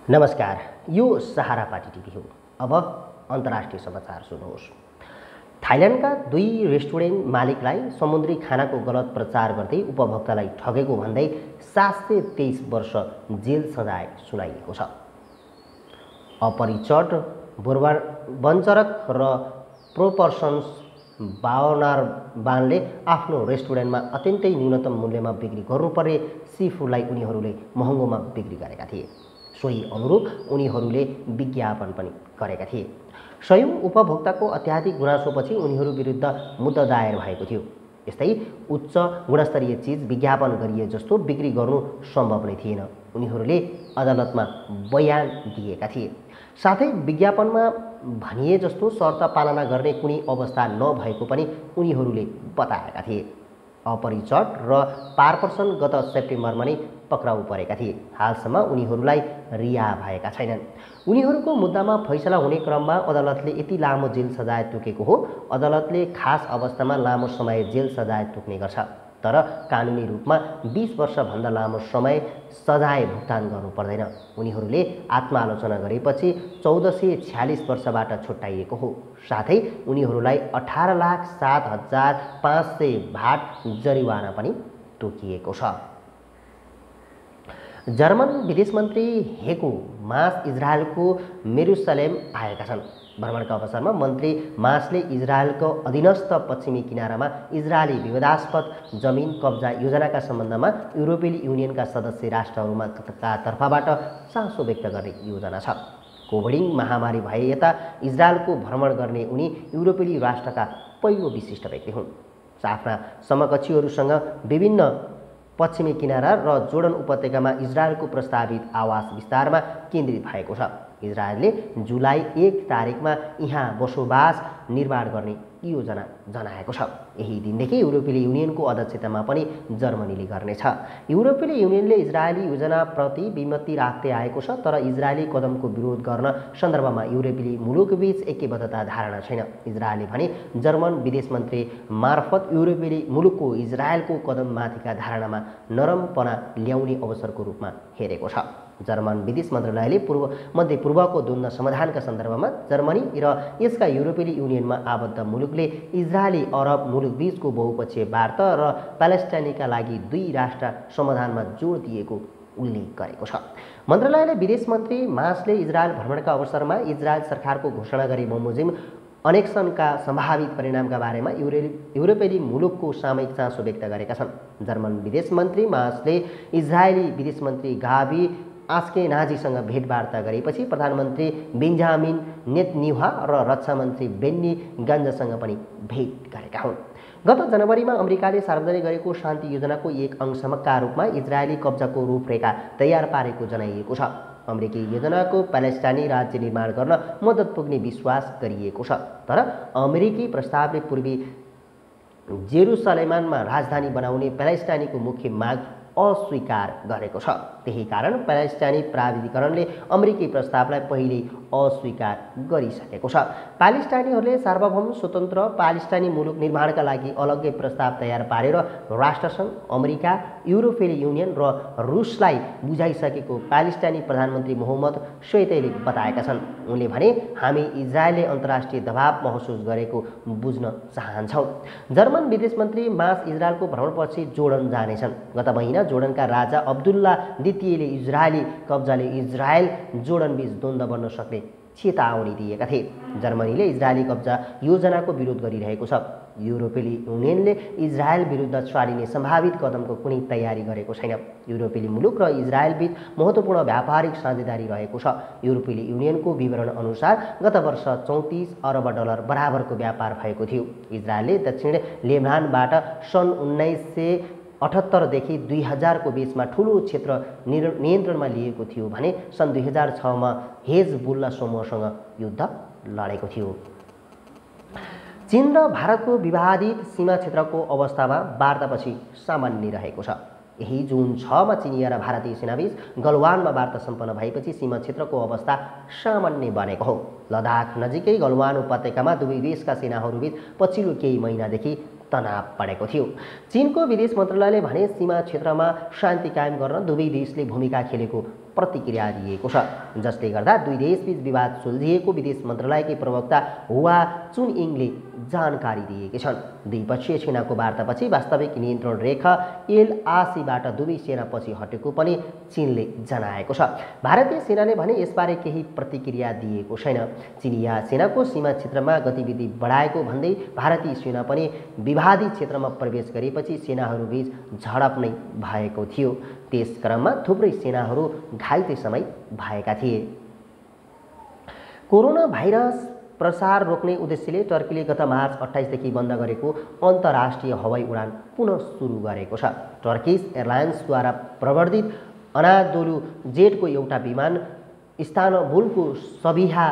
नमस्कार, यो सहारा पाटी टिभी हो। अब अन्तर्राष्ट्रिय समाचार सुन्नुहोस्। थाइल्यान्डका 2 रेस्टुरेन्ट मालिकलाई समुद्री खानाको गलत प्रचार गर्दै उपभोक्तालाई ठगेको भन्दै 723 वर्ष जेल सजाय सुनाइएको छ। अपरिचर्ड वनचरक र प्रोपर्सन्स बावनारबानले आफ्नो रेस्टुरेन्टमा अत्यन्तै न्यूनतम मूल्यमा बिक्री गर्नुपर्ने सीफूडलाई उनीहरूले महँगोमा बिक्री गरेका थिए। सोही अनुरूप उनीहरूले विज्ञापन पनि गरेका थिए। सयौं उपभोक्ताको अत्याधिक गुनासोपछि उनीहरू विरुद्ध मुद्दा दायर भएको थियो। यस्तै उच्च गुणस्तरीय चिज विज्ञापन गरिए जस्तो बिक्री गर्नु सम्भव नै थिएन, उनीहरूले अदालतमा बयान दिएका थिए। साथै विज्ञापनमा भनिए जस्तो शर्त पालना गर्ने कुनै अवस्था नभएको पनि उनीहरूले बताएका थिए। अपरिचर्ड र पार्पर्सन गत सेप्टेम्बरमा नै पक्राउ परेका थिए। हालसम्म उनीहरूलाई रिहा भएका छैनन्। उनीहरूको मुद्दामा फैसला हुने क्रममा अदालतले यति लामो जेल सजाय तोकेको हो। अदालतले खास अवस्थामा लामो समय जेल सजाय तोक्ने गर्छ, तर कानुनी रूपमा 20 वर्षभन्दा लामो समय सजाय भुक्तान गर्नु पर्दैन। उनीहरूले आत्मालोचना गरेपछि 1446 वर्षबाट छुट्याइएको हो। साथै उनीहरूलाई 18,07,500 भाट जरिवाना पनि तोकिएको छ। जर्मन विदेश मन्त्री हेको मास इजरायलको मेरुसलेम आएका छन्। भ्रमणका अवसरमा मन्त्री मासले इजरायलको अधीनस्थ पश्चिमी किनारामा इजरायली विवादास्पद जमिन कब्जा योजनाका सम्बन्धमा युरोपेली युनियनका सदस्य राष्ट्रहरूमा तर्फबाट चासो व्यक्त गर्ने योजना छ। कोभिड महामारी भए यता इजरायलको भ्रमण गर्ने उनी युरोपेली राष्ट्रका पहिलो विशिष्ट व्यक्ति हुन्। आफ्ना समकक्षीहरूसँग विभिन्न पश्चिमी किनारा र जोर्डन उपत्यकामा इजरायलको प्रस्तावित आवास विस्तारमा केन्द्रित भएको छ। इजरायलले जुलाई 1 तारिकमा यहाँ बसोबास निर्माण गर्ने योजना जनाएको छ। यही दिनदेखि युरोपेली युनियनको अध्यक्षतामा पनि जर्मनीले गर्नेछ। युरोपेली युनियनले इजरायली योजनाप्रति विमति राख्दै आएको छ, तर इजरायली कदमको विरोध गर्न सन्दर्भमा युरोपेली मुलुकबीच ऐक्यबद्धता धारणा छैन। इजरायलले भने जर्मन विदेश मन्त्री मार्फत युरोपेली मुलुकको इजरायलको कदममाथिका धारणामा नरमपना ल्याउने अवसरको रूपमा हेरेको छ। जर्मन विदेश मन्त्रालयले मध्य पूर्वको द्वन्द्व समाधानका सन्दर्भमा जर्मनी र यसका युरोपेली युनियनमा आबद्ध मुलुकले इजरायली अरब मुलुकबीचको बहुपक्षीय वार्ता र प्यालेस्टाइनका लागि 2 राष्ट्र समाधानमा जोड दिएको उल्लेख गरेको छ। मन्त्रालयले विदेश मन्त्री मासले इजरायल भ्रमणका अवसरमा इजरायल सरकारको घोषणा गरी बमोजिम अनेक्सनका सम्भावित परिणामका बारेमा युरोपेली मुलुकको सामयिक चासो व्यक्त गरेका छन्। जर्मन विदेश मन्त्री मासले इजरायली विदेश मन्त्री गाबी आस्केनाजीसँग भेटवार्ता गरेपछि प्रधानमन्त्री बेन्जामिन नेतन्याहु र रक्षा मन्त्री बेन्नी गान्जसँग पनि भेट गरेका हुन्। गत जनवरीमा अमेरिकाले सार्वजनिक गरेको शान्ति योजनाको एक अंशका रूपमा इजरायली कब्जाको रूपरेखा तयार पारेको जनाइएको छ। अमेरिकी योजनाको प्यालेस्टाइनी राज्य निर्माण गर्न मद्दत पुग्ने विश्वास गरिएको छ, तर अमेरिकी प्रस्तावले पूर्वी जेरुसलेममा राजधानी बनाउने प्यालेस्टाइनीको मुख्य माग अस्वीकार गरेको छ। त्यही कारण प्यालेस्टाइनी प्राधिकरणले अमेरिकी प्रस्तावलाई पहिल्यै अस्वीकार गरिसकेको छ। प्यालेस्टाइनीहरूले सार्वभौम स्वतन्त्र प्यालेस्टाइनी मुलुक निर्माणका लागि अलग्गै प्रस्ताव तयार पारेर राष्ट्रसङ्घ, अमेरिका, युरोपेली युनियन र रुसलाई बुझाइसकेको प्यालेस्टाइनी प्रधानमन्त्री मोहम्मद शैतैले बताएका छन्। उनले भने, हामी इजरायलले अन्तर्राष्ट्रिय दबाव महसुस गरेको बुझ्न चाहन्छौँ। जर्मन विदेश मन्त्री मास इजरायलको भ्रमणपछि जोर्डन जानेछन्। गत महिना जोर्डनका राजा अब्दुल्ला द्वितीयले इजरायली कब्जाले इजरायल जोर्डन बीच द्वन्द्व बन्न सक्ने चेतावनी दिएका थिए। जर्मनीले इजरायली कब्जा योजनाको विरोध गरिरहेको छ। युरोपेली युनियनले इजरायल विरुद्ध चालिने सम्भावित कदमको कुनै तयारी गरेको छैन। युरोपेली मुलुक र इजरायल बीच महत्त्वपूर्ण व्यापारिक साझेदारी रहेको छ। युरोपेली युनियनको विवरण अनुसार गत वर्ष 34 अरब डलर बराबरको व्यापार भएको थियो। इजरायलले दक्षिण लेबनानबाट सन् 1978 देखि 2000 को बीचमा ठूलो क्षेत्र नियन्त्रणमा लिएको थियो भने सन् 2006 मा हेजबुल्ला समूहसँग युद्ध लडेको थियो। चीन र भारतको विवादित सीमा क्षेत्रको अवस्थामा वार्तापछि सामान्य रहेको छ। यही जुन 6 मा चिनिया र भारतीय सेनाबीच गलवानमा वार्ता सम्पन्न भएपछि सीमा क्षेत्रको अवस्था सामान्य बनेको हो। लद्दाख नजिकै गलवान उपत्यकामा दुवै देशका सेनाहरूबीच पछिल्लो केही महिनादेखि तनाव बढेको थियो। चीनको विदेश मन्त्रालयले भने सीमा क्षेत्रमा शान्ति कायम गर्न दुवै देशले भूमिका खेलेको प्रतिक्रिया दिएको छ, जसले गर्दा दुई देशबीच विवाद सुल्झिएको विदेश मन्त्रालयकी प्रवक्ता हुआ चुनइङले जानकारी दिएकी छन्। द्विपक्षीय सेनाको वार्तापछि वास्तविक नियन्त्रण रेखा एलआसीबाट दुवै सेना पछि हटेको पनि चीनले जनाएको छ। भारतीय सेनाले भने यसबारे केही प्रतिक्रिया दिएको छैन। चीनिया सेनाको सीमा क्षेत्रमा गतिविधि बढाएको भन्दै भारतीय सेना पनि विवादित क्षेत्रमा प्रवेश गरेपछि सेनाहरूबीच झडप नै भएको थियो। त्यस क्रममा थुप्रै सेनाहरू घाइते समेत भएका थिए। कोरोना भाइरस प्रसार रोक्ने उद्देश्यले टर्कीले गत मार्च 28 देखि बन्द गरेको अन्तर्राष्ट्रिय हवाई उडान पुनः सुरु गरेको छ। टर्किस एयरलाइन्सद्वारा प्रवर्धित अनादोलु जेटको एउटा विमान इस्तानबुलको सबिहा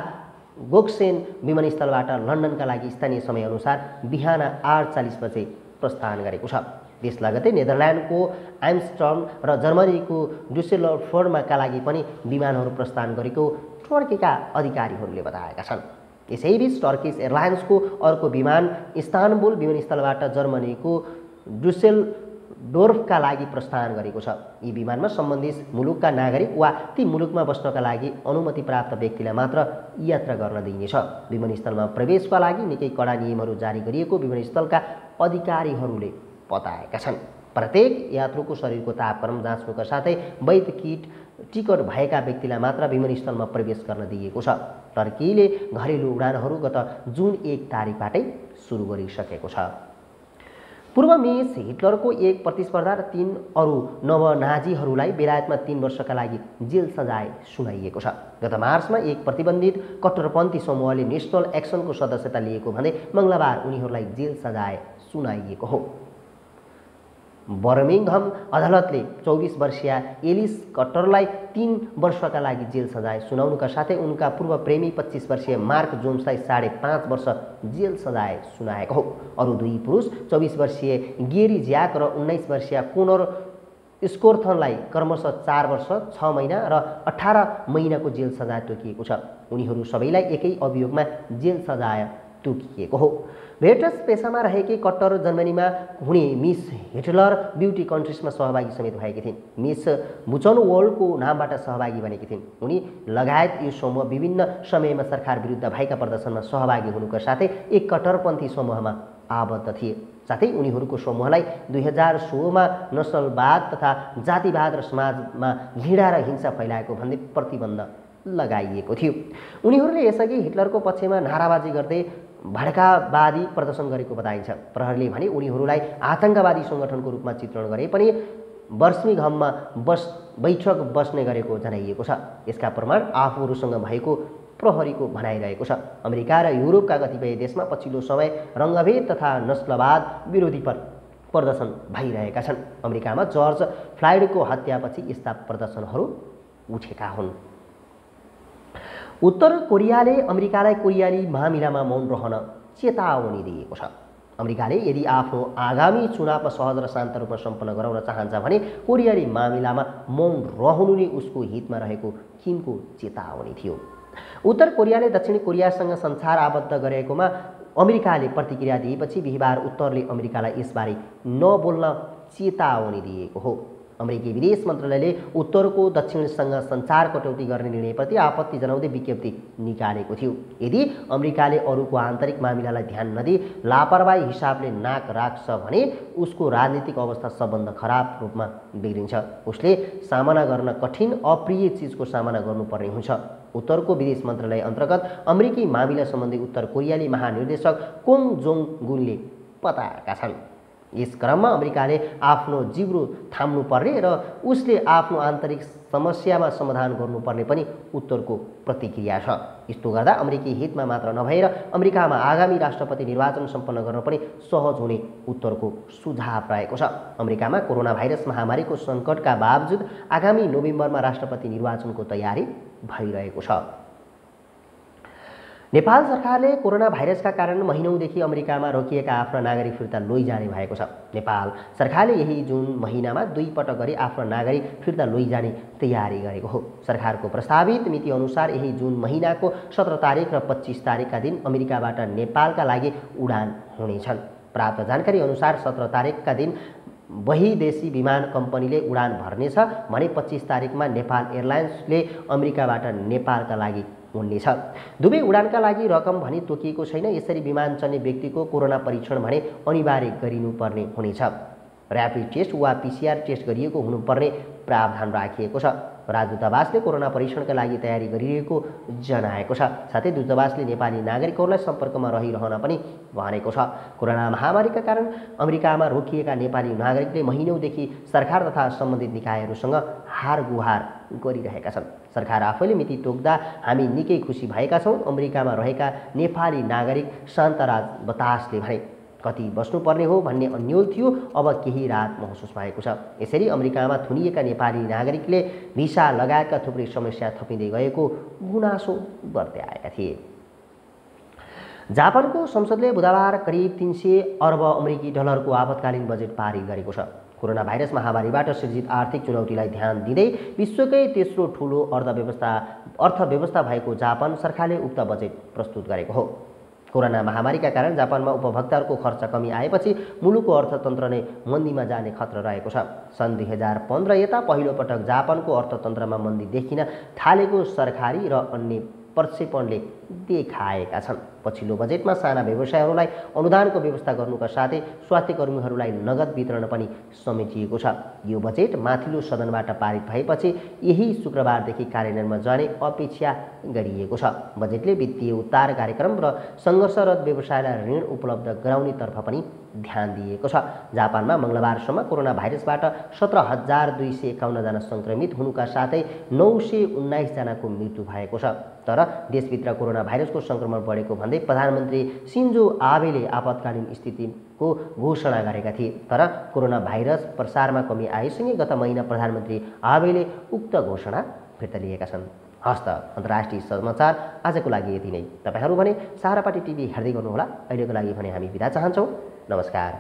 गोक्सेन विमानस्थलबाट लन्डनका लागि स्थानीय समयअनुसार बिहान 8:40 बजे प्रस्थान गरेको छ। त्यस लगतै नेदरल्यान्डको एम्स्टर्डम र जर्मनीको डुसेल्डोर्फका लागि पनि विमानहरू प्रस्थान गरेको टर्कीका अधिकारीहरूले बताएका छन्। यसैबीच टर्किस एयरलाइन्सको अर्को विमान इस्तानबुल विमानस्थलबाट जर्मनीको डुसेल्डोर्फका लागि प्रस्थान गरेको छ। यी विमानमा सम्बन्धित मुलुकका नागरिक वा ती मुलुकमा बस्नका लागि अनुमति प्राप्त व्यक्तिलाई मात्र यात्रा गर्न दिइनेछ। विमानस्थलमा प्रवेशका लागि निकै कडा नियमहरू जारी गरिएको विमानस्थलका अधिकारीहरूले बताएका छन्। प्रत्येक यात्रुको शरीरको तापक्रम जाँच्नुका साथै वैध टिकट भएका व्यक्तिलाई मात्र विमानस्थलमा प्रवेश गर्न दिइएको छ। टर्कीले घरेलु उडानहरू गत जुन 1 तारिकबाटै सुरु गरिसकेको छ। पूर्व मिस हिटलरको एक प्रतिस्पर्धा र 3 अरू नवनाजीहरूलाई बेलायतमा 3 वर्षका लागि जेल सजाय सुनाइएको छ। गत मार्चमा एक प्रतिबन्धित कट्टरपन्थी समूहले नेसनल एक्सनको सदस्यता लिएको भन्दै मङ्गलबार उनीहरूलाई जेल सजाय सुनाइएको हो। बर्मिङहम अदालतले 24 वर्षीय एलिस कट्टरलाई 3 वर्षका लागि जेल सजाय सुनाउनुका साथै उनका पूर्व प्रेमी 25 वर्षीय मार्क जोन्सलाई 5.5 वर्ष जेल सजाय सुनाएको हो। अरू दुई पुरुष 24 वर्षीय गेरी ज्याक र 19 वर्षीय कोनर स्कोर्थनलाई क्रमशः 4 वर्ष 6 महिना र 18 महिनाको जेल सजाय तोकिएको छ। उनीहरू सबैलाई एकै अभियोगमा जेल सजाय तोकिएको हो। भेटस पेसामा रहेकी कट्टर जर्मनीमा हुने मिस हिटलर ब्युटी कन्टेस्टमा सहभागी समेत भएकी थिइन्। मिस बुचनवोल्डको नामबाट सहभागी बनेकी थिइन्। उनी लगायत यो समूह विभिन्न समयमा सरकार विरुद्ध भएका प्रदर्शनमा सहभागी हुनुका साथै एक कट्टरपन्थी समूहमा आबद्ध थिए। साथै उनीहरूको समूहलाई 2016मा नस्लवाद तथा जातिवाद र समाजमा घृणा र हिंसा फैलाएको भन्दै प्रतिबन्ध लगाइएको थियो। उनीहरूले यसअघि हिटलरको पक्षमा नाराबाजी गर्दै भड्कावादी प्रदर्शन गरेको बताइन्छ। प्रहरीले भने उनीहरूलाई आतंकवादी सङ्गठनको रूपमा चित्रण गरे पनि बर्मिङहममा बैठक बस्ने गरेको जनाइएको छ। यसका प्रमाण आफूहरूसँग भएको प्रहरीको भनाइरहेको छ। अमेरिका र युरोपका कतिपय देशमा पछिल्लो समय रङ्गभेद तथा नस्लवाद विरोधी प्रदर्शन भइरहेका छन्। अमेरिकामा जर्ज फ्लाइडको हत्यापछि यस्ता प्रदर्शनहरू उठेका हुन्। उत्तर कोरियाले अमेरिकालाई कोरियाली मामिलामा मौन रहन चेतावनी दिएको छ। अमेरिकाले यदि आफ्नो आगामी चुनावमा सहज र शान्त रूपमा सम्पन्न गराउन चाहन्छ भने कोरियाली मामिलामा मौन रहनु नै उसको हितमा रहेको किमको चेतावनी थियो। उत्तर कोरियाले दक्षिण कोरियासँग संचार आबद्ध गरेकोमा अमेरिकाले प्रतिक्रिया दिएपछि बिहिबार उत्तरले अमेरिकालाई यसबारे नबोल्न चेतावनी दिएको हो। अमेरिकी विदेश मन्त्रालयले उत्तरको दक्षिणसँग संचार कटौती गर्ने निर्णयप्रति आपत्ति जनाउँदै विज्ञप्ति निकालेको थियो। यदि अमेरिकाले अरूको आन्तरिक मामिलालाई ध्यान नदिई लापरवाही हिसाबले नाक राख्छ भने उसको राजनीतिक अवस्था सबभन्दा खराब रूपमा बिग्रिन्छ। उसले सामना गर्न कठिन अप्रिय चिजको सामना गर्नुपर्ने हुन्छ। उत्तरको विदेश मन्त्रालय अन्तर्गत अमेरिकी मामिला सम्बन्धी उत्तर कोरियाली महानिर्देशक कोङ जोङ गुनले बताएका छन्। यस क्रममा अमेरिकाले आफ्नो जिब्रो थाम्नुपर्ने र उसले आफ्नो आन्तरिक समस्यामा समाधान गर्नुपर्ने पनि उत्तरको प्रतिक्रिया छ। यस्तो गर्दा अमेरिकी हितमा मात्र नभएर अमेरिकामा आगामी राष्ट्रपति निर्वाचन सम्पन्न गर्न पनि सहज हुने उत्तरको सुझाव रहेको छ। अमेरिकामा कोरोना भाइरस महामारीको सङ्कटका बावजुद आगामी नोभेम्बरमा राष्ट्रपति निर्वाचनको तयारी भइरहेको छ। नेपाल सरकारले कोरोना भाइरसका कारण महिनौदेखि अमेरिकामा रोकिएका आफ्ना नागरिक फिर्ता लैजाने भएको छ। नेपाल सरकारले यही जुन महिनामा 2 पटक गरी आफ्ना नागरिक फिर्ता लैजाने तयारी गरेको हो। सरकारको प्रस्तावित मिति अनुसार यही जुन महिनाको 17 तारिक र 25 तारिकका दिन अमेरिकाबाट नेपालका लागि उडान हुनेछन्। प्राप्त जानकारी अनुसार 17 तारिकका दिन बहिदेशी विमान कम्पनीले उडान भर्नेछ भने 25 तारिकमा नेपाल एयरलाइन्सले अमेरिकाबाट नेपालका लागि उड्नेछ। दुवै उडानका लागि रकम भने तोकिएको छैन। यसरी विमान चल्ने व्यक्तिको कोरोना परीक्षण भने अनिवार्य गरिनुपर्ने हुनेछ। र्यापिड टेस्ट वा पिसिआर टेस्ट गरिएको हुनुपर्ने प्रावधान राखिएको छ। राजदूतावासले कोरोना परीक्षणका लागि तयारी गरिरहेको जनाएको छ। साथै दूतावासले नेपाली नागरिकहरूलाई सम्पर्कमा रहिरहन पनि भनेको छ। कोरोना महामारीका कारण अमेरिकामा रोकिएका नेपाली नागरिकले महिनौदेखि सरकार तथा सम्बन्धित निकायहरूसँग हारगुहार गरिरहेका छन्। सरकार आफैले मिति तोक्दा हामी निकै खुसी भएका छौँ, अमेरिकामा रहेका नेपाली नागरिक शान्तराज बतासले भने। कति बस्नुपर्ने हो भन्ने अन्यल थियो, अब केही राहत महसुस भएको छ। यसरी अमेरिकामा थुनिएका नेपाली नागरिकले भिसा लगायतका थुप्रै समस्या थपिँदै गएको गुनासो गर्दै आएका थिए। जापानको संसदले बुधबार करिब 300 अर्ब अमेरिकी डलरको आपतकालीन बजेट पारित गरेको छ। कोरोना भाइरस महामारीबाट सृजित आर्थिक चुनौतीलाई ध्यान दिँदै विश्वकै तेस्रो ठूलो अर्थव्यवस्था भएको जापान सरकारले उक्त बजेट प्रस्तुत गरेको हो। कोरोना महामारीका कारण जापानमा उपभोक्ताहरूको खर्च कमी आएपछि मुलुकको अर्थतन्त्र नै मन्दीमा जाने खतरा रहेको छ। सन् 2015 यता पहिलो पटक जापानको अर्थतन्त्रमा मन्दी देखिन थालेको सरकारी र अन्य प्रक्षेपणले देखाएका छन्। पछिल्लो बजेटमा साना व्यवसायहरूलाई अनुदानको व्यवस्था गर्नुका साथै स्वास्थ्य कर्मीहरूलाई नगद वितरण पनि समेटिएको छ। यो बजेट माथिल्लो सदनबाट पारित भएपछि यही शुक्रबारदेखि कार्यान्वयनमा जाने अपेक्षा गरिएको छ। बजेटले वित्तीय उद्धार कार्यक्रम र सङ्घर्षरत व्यवसायलाई ऋण उपलब्ध गराउनेतर्फ पनि ध्यान दिएको छ। जापानमा मङ्गलबारसम्म कोरोना भाइरसबाट 17,251 जना सङ्क्रमित हुनुका साथै 919 जनाको मृत्यु भएको छ। तर देशभित्र कोरोना भाइरसको सङ्क्रमण बढेको भन्दै प्रधानमन्त्री सिन्जो आबेले आपतकालीन स्थितिको घोषणा गरेका थिए। तर कोरोना भाइरस प्रसारमा कमी आएसँगै गत महिना प्रधानमन्त्री आबेले उक्त घोषणा फिर्ता लिएका छन्। हस्त अन्तर्राष्ट्रिय समाचार आजको लागि यति नै। तपाईहरू भने सहारापाटी टिभी हेर्दै गर्नुहोला। अहिलेको लागि भने हामी बिदा चाहन्छौँ। नमस्कार।